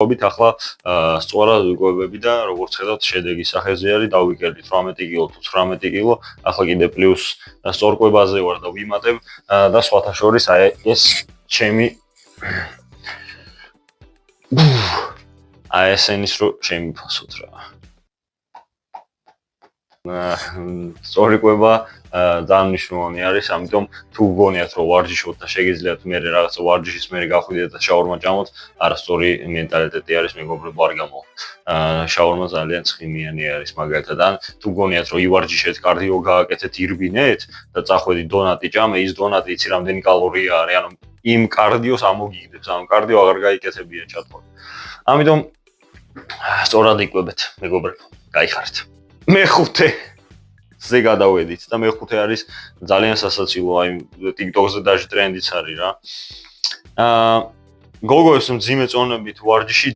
ობით ახლა სწორად ვიკვებები და როგორც ხედავთ შედეგი სახეზე არის დავიკერდით 18 კილო თუ 19 კილო ახლა კიდე პლუს სწორკვებაზე ვარ და ვიმატებ და სხვათა შორის აი ეს ჩემი აი ესენის რო შემიფასოთ რა სწორი კვება ძალიან მნიშვნელოვანი არის, ამიტომ თუ გგონიათ რომ ვარჯიშობთ და შეგიძლიათ მე რაღაცა ვარჯიშის მერე გახვიდეთ და შაურმა ჭამოთ, არასწორი მენტალიტეტი არის მეგობრებო, არ გამო. შაურმა ძალიან ცხიმიანი არის მაგალითად, ან თუ გგონიათ რომ ივარჯიშეთ, კარდიო გააკეთეთ, ირბინეთ და წახვედით დონატი ჭამე, ის დონატი იცი რამდენი კალორია არის, ანუ იმ კარდიოს ამოგიგდებს, ანუ კარდიო აღარ გაიკეთებია ჩათვალე. ამიტომ სწორად იკვებეთ, მეგობრებო, გაიხარეთ. მეხუთე ზე გადავედით და მეხუთე არის ძალიან სასაცილო, აი TikTok-ზე даже ტრენდიც არის რა. გოგოებს მძიმე წონებით ვარჯიში